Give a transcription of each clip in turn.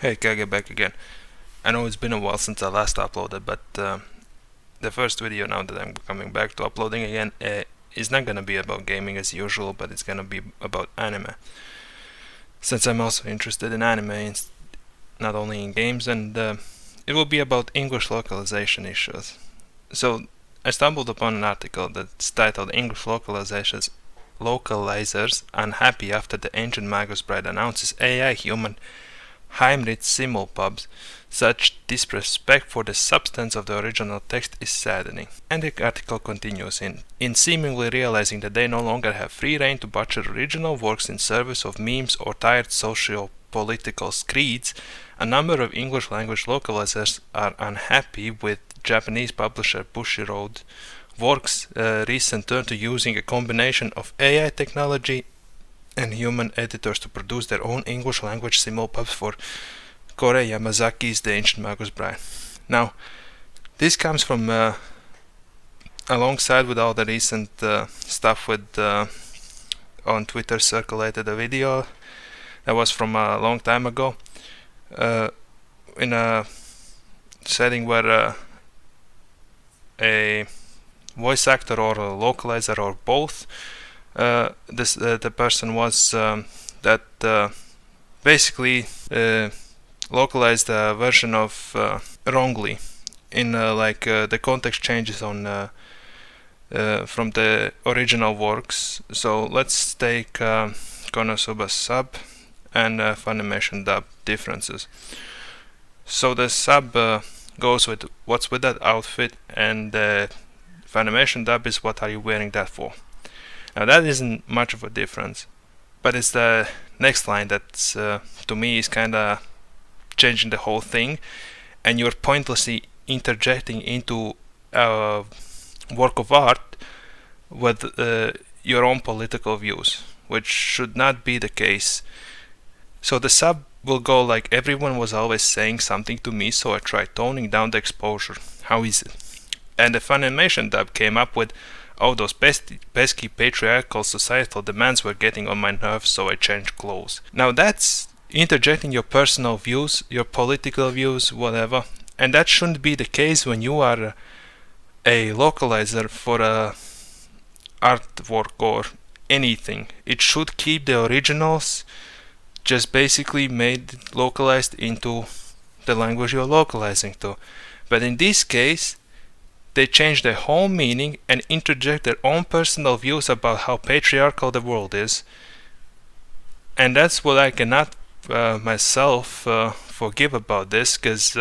Hey, Kage back again. I know it's been a while since I last uploaded, but the first video now that I'm coming back to uploading again is not gonna be about gaming as usual, but it's gonna be about anime. Since I'm also interested in anime, not only in games, and it will be about English localization issues. So I stumbled upon an article that's titled English localizers unhappy after the ancient Magus bride announces AI human Hybrid simulpubs. Such disrespect for the substance of the original text is saddening. And the article continues in seemingly realizing that they no longer have free rein to butcher original works in service of memes or tired socio-political screeds, a number of English language localizers are unhappy with Japanese publisher Bushiroad Works' recent turn to using a combination of AI technology and human editors to produce their own English language simulpubs for Kore Yamazaki's The Ancient Magus Bride. Now, this comes from alongside with all the recent stuff with on Twitter circulated a video that was from a long time ago in a setting where a voice actor or a localizer or both the person was that basically localized a version of wrongly in the context changes on from the original works. So let's take Konosuba sub and Funimation dub differences. So the sub goes with what's with that outfit, and the Funimation dub is what are you wearing that for. Now that isn't much of a difference, but it's the next line that's to me is kinda changing the whole thing, and you're pointlessly interjecting into a work of art with your own political views, which should not be the case. So the sub will go like, everyone was always saying something to me, so I tried toning down the exposure. How is it? And the Funimation dub came up with, oh, those pesky patriarchal societal demands were getting on my nerves, so I changed clothes. Now that's interjecting your personal views, your political views, whatever, and that shouldn't be the case when you are a localizer for a artwork or anything. It should keep the originals, just basically made localized into the language you're localizing to. But in this case, they change the whole meaning and interject their own personal views about how patriarchal the world is. And that's what I cannot myself forgive about this, because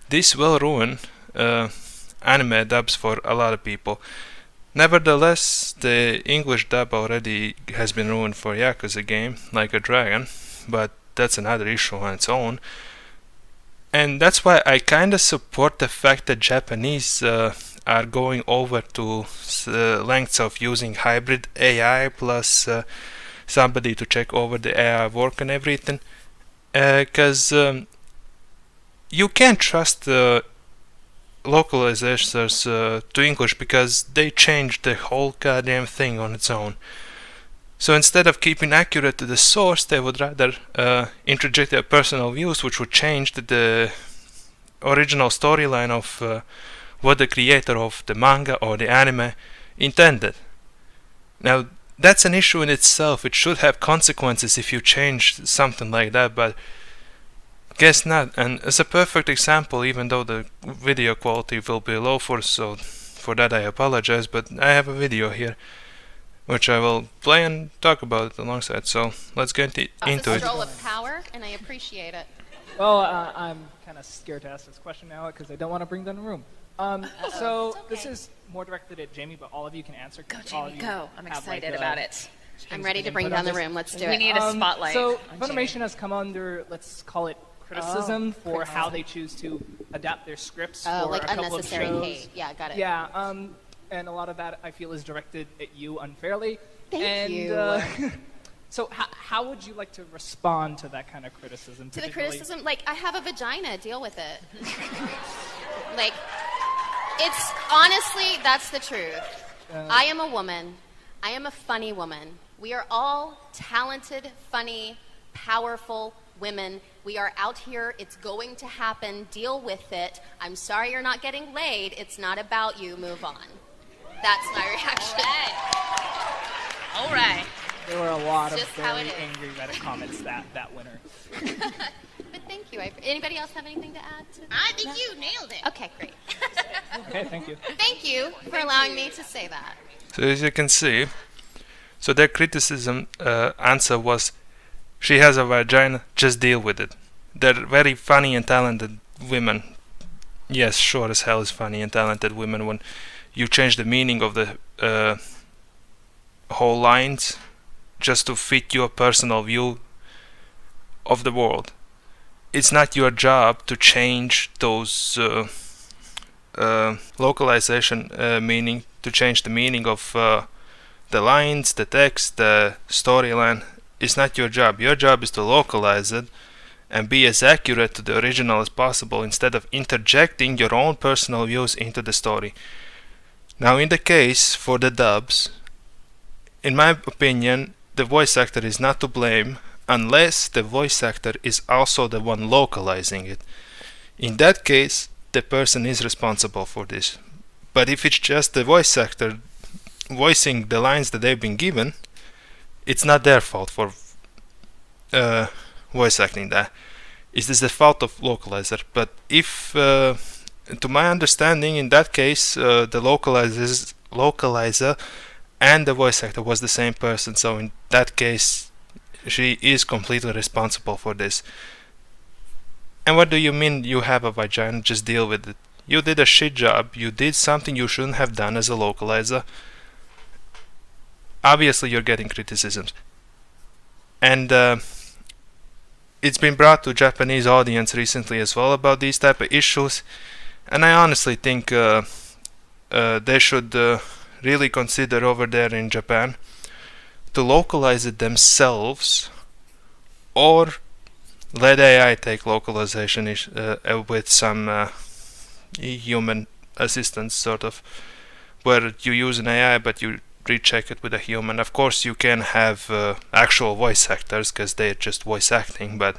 this will ruin anime dubs for a lot of people. Nevertheless, the English dub already has been ruined for Yakuza game, Like a Dragon, but that's another issue on its own. And that's why I kinda support the fact that Japanese are going over to lengths of using hybrid AI plus somebody to check over the AI work and everything, because you can't trust localizers to English, because they change the whole goddamn thing on its own. So instead of keeping accurate to the source, they would rather interject their personal views, which would change the original storyline of what the creator of the manga or the anime intended. Now, that's an issue in itself. It should have consequences if you change something like that, but guess not. And as a perfect example, even though the video quality will be low for that I apologize, but I have a video here which I will play and talk about it alongside. So let's get into It's a it. stroll of power, and I appreciate it. Well, I'm kind of scared to ask this question now because I don't want to bring down the room. So It's okay. this is more directed at Jamie, but all of you can answer. Go, all of Jamie, you go. I'm have, excited like, about it. I'm things ready to bring input down on the this. room. Let's do We it. need a spotlight. So on Funimation Jamie. has come under, let's call it, criticism for criticism. how they choose to adapt their scripts Oh, for like a couple unnecessary of shows. hate. Yeah, got it. Yeah, and a lot of that I feel is directed at you unfairly. Thank and, you. So how would you like to respond to that kind of criticism? To the particularly- criticism, like, I have a vagina. Deal with it. Like, it's honestly, that's the truth. I am a woman. I am a funny woman. We are all talented, funny, powerful women We are out here. It's going to happen. Deal with it. I'm sorry you're not getting laid. It's not about you. Move on. That's my reaction. All right. There were a lot of Just how very it is. angry Reddit comments that winter. But thank you. Anybody else have anything to add to that? I think you nailed it. Okay, great. Okay, thank you. Thank you for allowing me to say that. So as you can see, so their criticism answer was, she has a vagina, just deal with it. They're very funny and talented women. Yes, sure as hell is funny and talented women when you change the meaning of the whole lines just to fit your personal view of the world. It's not your job to change those localization meaning, to change the meaning of the lines, the text, the storyline. It's not your job. Your job is to localize it and be as accurate to the original as possible instead of interjecting your own personal views into the story. Now in the case for the dubs, in my opinion, the voice actor is not to blame unless the voice actor is also the one localizing it. In that case, the person is responsible for this. But if it's just the voice actor voicing the lines that they've been given, it's not their fault for voice acting that. It is the fault of localizer. But if, to my understanding, in that case, the localizer and the voice actor was the same person, so in that case she is completely responsible for this. And what do you mean you have a vagina? Just deal with it. You did a shit job. You did something you shouldn't have done as a localizer. Obviously you're getting criticisms. And it's been brought to Japanese audience recently as well about these type of issues. And I honestly think they should really consider over there in Japan to localize it themselves, or let AI take localization with some human assistance, sort of, where you use an AI but you recheck it with a human. Of course you can have actual voice actors because they're just voice acting, but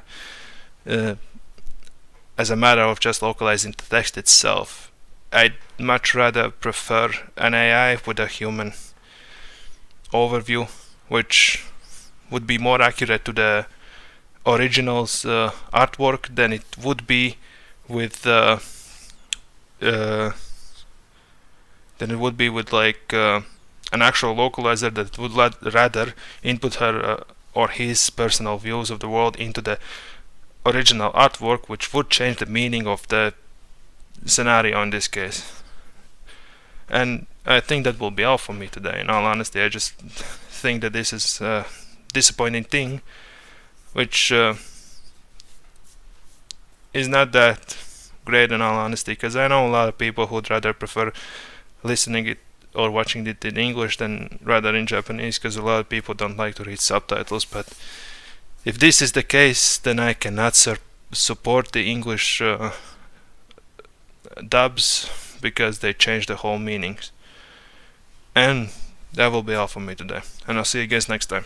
as a matter of just localizing the text itself, I'd much rather prefer an AI with a human overview, which would be more accurate to the original's artwork than it would be with like an actual localizer that would rather input her or his personal views of the world into the original artwork, which would change the meaning of the scenario in this case. And I think that will be all for me today. In all honesty, I just think that this is a disappointing thing, which is not that great in all honesty, because I know a lot of people who'd rather prefer listening it or watching it in English than rather in Japanese, because a lot of people don't like to read subtitles. But if this is the case, then I cannot support the English dubs, because they change the whole meanings. And that will be all for me today, and I'll see you guys next time.